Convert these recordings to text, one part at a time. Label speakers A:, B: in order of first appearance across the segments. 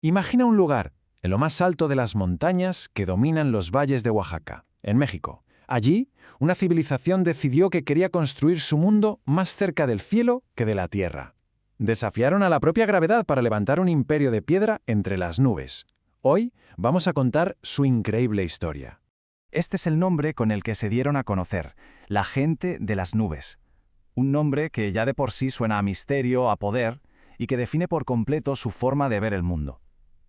A: Imagina un lugar, en lo más alto de las montañas que dominan los valles de Oaxaca, en México. Allí, una civilización decidió que quería construir su mundo más cerca del cielo que de la tierra. Desafiaron a la propia gravedad para levantar un imperio de piedra entre las nubes. Hoy vamos a contar su increíble historia.
B: Este es el nombre con el que se dieron a conocer, la gente de las nubes. Un nombre que ya de por sí suena a misterio, a poder, y que define por completo su forma de ver el mundo.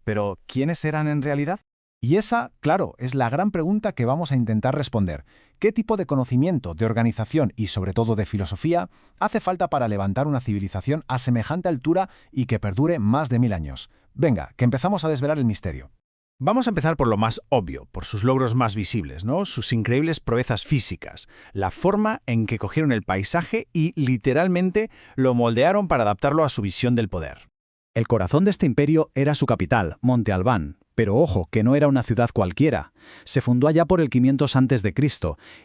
B: Pero, ¿quiénes eran en realidad?
C: Y esa, claro, es la gran pregunta que vamos a intentar responder. ¿Qué tipo de conocimiento, de organización y sobre todo de filosofía hace falta para levantar una civilización a semejante altura y que perdure más de 1000 años? Venga, que empezamos a desvelar el misterio.
D: Vamos a empezar por lo más obvio, por sus logros más visibles, ¿no? Sus increíbles proezas físicas, la forma en que cogieron el paisaje y, literalmente, lo moldearon para adaptarlo a su visión del poder.
E: El corazón de este imperio era su capital, Monte Albán, pero ojo, que no era una ciudad cualquiera. Se fundó allá por el 500 a.C.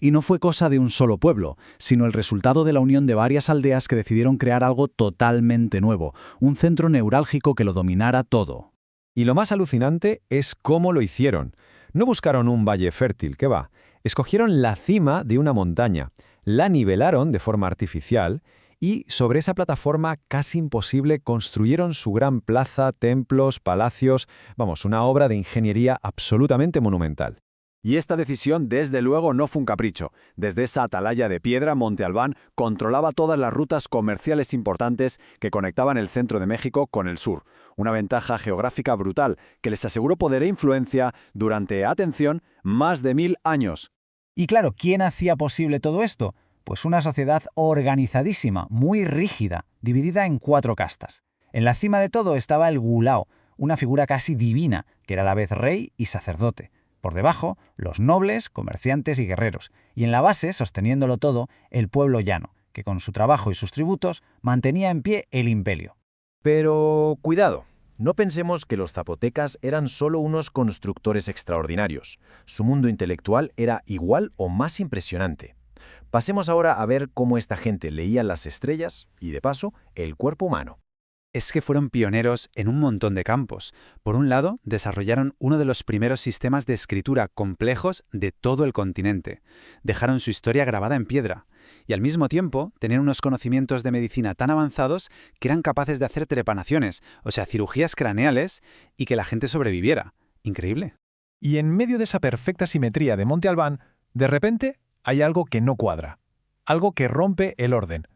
E: y no fue cosa de un solo pueblo, sino el resultado de la unión de varias aldeas que decidieron crear algo totalmente nuevo, un centro neurálgico que lo dominara todo.
F: Y lo más alucinante es cómo lo hicieron. No buscaron un valle fértil, ¿qué va? Escogieron la cima de una montaña, la nivelaron de forma artificial y sobre esa plataforma casi imposible construyeron su gran plaza, templos, palacios, vamos, una obra de ingeniería absolutamente monumental.
G: Y esta decisión, desde luego, no fue un capricho. Desde esa atalaya de piedra, Monte Albán controlaba todas las rutas comerciales importantes que conectaban el centro de México con el sur. Una ventaja geográfica brutal que les aseguró poder e influencia durante, atención, más de 1000 años.
B: Y claro, ¿quién hacía posible todo esto? Pues una sociedad organizadísima, muy rígida, dividida en 4 castas. En la cima de todo estaba el Gulao, una figura casi divina, que era a la vez rey y sacerdote. Por debajo, los nobles, comerciantes y guerreros. Y en la base, sosteniéndolo todo, el pueblo llano, que con su trabajo y sus tributos mantenía en pie el imperio.
A: Pero cuidado, no pensemos que los zapotecas eran solo unos constructores extraordinarios. Su mundo intelectual era igual o más impresionante. Pasemos ahora a ver cómo esta gente leía las estrellas y, de paso, el cuerpo humano.
H: Es que fueron pioneros en un montón de campos. Por un lado, desarrollaron uno de los primeros sistemas de escritura complejos de todo el continente. Dejaron su historia grabada en piedra. Y al mismo tiempo, tenían unos conocimientos de medicina tan avanzados que eran capaces de hacer trepanaciones, o sea, cirugías craneales, y que la gente sobreviviera. Increíble.
C: Y en medio de esa perfecta simetría de Monte Albán, de repente hay algo que no cuadra. Algo que rompe el orden.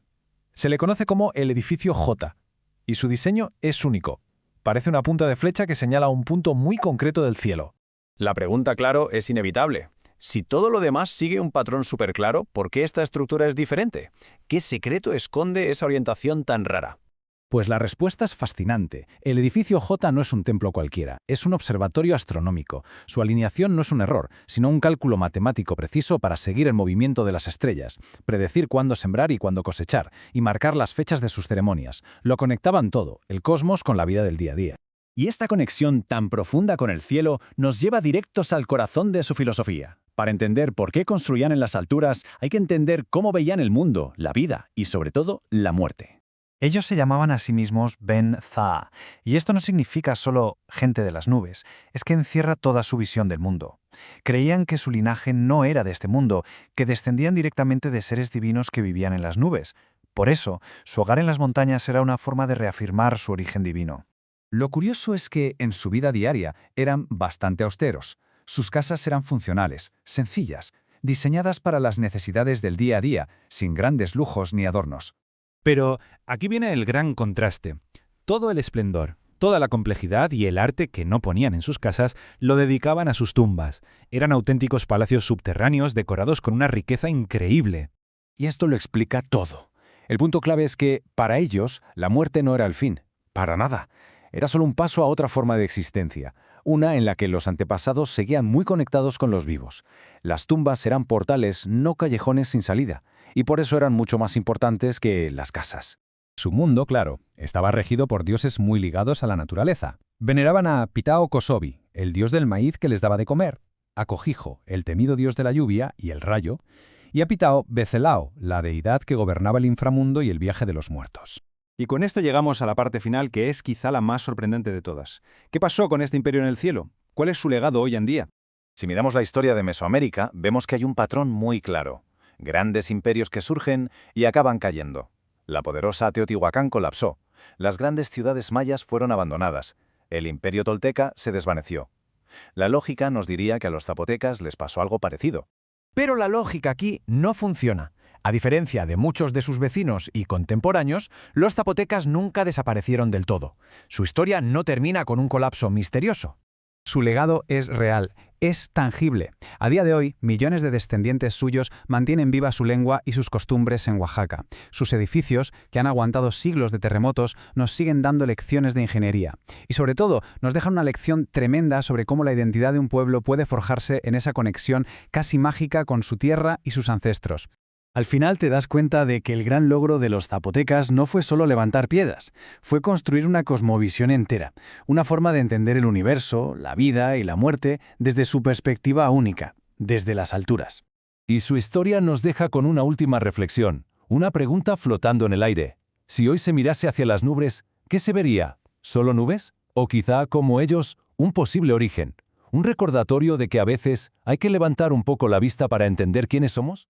C: Se le conoce como el edificio J. Y su diseño es único. Parece una punta de flecha que señala un punto muy concreto del cielo.
G: La pregunta, claro, es inevitable. Si todo lo demás sigue un patrón súper claro, ¿por qué esta estructura es diferente? ¿Qué secreto esconde esa orientación tan rara?
C: Pues la respuesta es fascinante. El edificio J no es un templo cualquiera, es un observatorio astronómico. Su alineación no es un error, sino un cálculo matemático preciso para seguir el movimiento de las estrellas, predecir cuándo sembrar y cuándo cosechar, y marcar las fechas de sus ceremonias. Lo conectaban todo, el cosmos con la vida del día a día.
E: Y esta conexión tan profunda con el cielo nos lleva directos al corazón de su filosofía. Para entender por qué construían en las alturas, hay que entender cómo veían el mundo, la vida y, sobre todo, la muerte.
B: Ellos se llamaban a sí mismos Ben-Za, y esto no significa solo gente de las nubes, es que encierra toda su visión del mundo. Creían que su linaje no era de este mundo, que descendían directamente de seres divinos que vivían en las nubes. Por eso, su hogar en las montañas era una forma de reafirmar su origen divino.
C: Lo curioso es que en su vida diaria eran bastante austeros. Sus casas eran funcionales, sencillas, diseñadas para las necesidades del día a día, sin grandes lujos ni adornos.
D: Pero aquí viene el gran contraste. Todo el esplendor, toda la complejidad y el arte que no ponían en sus casas lo dedicaban a sus tumbas. Eran auténticos palacios subterráneos decorados con una riqueza increíble.
A: Y esto lo explica todo. El punto clave es que, para ellos, la muerte no era el fin. Para nada. Era solo un paso a otra forma de existencia. Una en la que los antepasados seguían muy conectados con los vivos. Las tumbas eran portales, no callejones sin salida. Y por eso eran mucho más importantes que las casas.
F: Su mundo, claro, estaba regido por dioses muy ligados a la naturaleza. Veneraban a Pitao Kosobi, el dios del maíz que les daba de comer, a Cojijo, el temido dios de la lluvia y el rayo, y a Pitao Becelao, la deidad que gobernaba el inframundo y el viaje de los muertos.
D: Y con esto llegamos a la parte final, que es quizá la más sorprendente de todas. ¿Qué pasó con este imperio en el cielo? ¿Cuál es su legado hoy en día?
C: Si miramos la historia de Mesoamérica, vemos que hay un patrón muy claro. Grandes imperios que surgen y acaban cayendo. La poderosa Teotihuacán colapsó. Las grandes ciudades mayas fueron abandonadas. El imperio tolteca se desvaneció. La lógica nos diría que a los zapotecas les pasó algo parecido.
A: Pero la lógica aquí no funciona. A diferencia de muchos de sus vecinos y contemporáneos, los zapotecas nunca desaparecieron del todo. Su historia no termina con un colapso misterioso.
E: Su legado es real, es tangible. A día de hoy, millones de descendientes suyos mantienen viva su lengua y sus costumbres en Oaxaca. Sus edificios, que han aguantado siglos de terremotos, nos siguen dando lecciones de ingeniería. Y sobre todo, nos dejan una lección tremenda sobre cómo la identidad de un pueblo puede forjarse en esa conexión casi mágica con su tierra y sus ancestros. Al final te das cuenta de que el gran logro de los zapotecas no fue solo levantar piedras, fue construir una cosmovisión entera, una forma de entender el universo, la vida y la muerte desde su perspectiva única, desde las alturas.
I: Y su historia nos deja con una última reflexión, una pregunta flotando en el aire. Si hoy se mirase hacia las nubes, ¿qué se vería? ¿Solo nubes? ¿O quizá, como ellos, un posible origen? ¿Un recordatorio de que a veces hay que levantar un poco la vista para entender quiénes somos?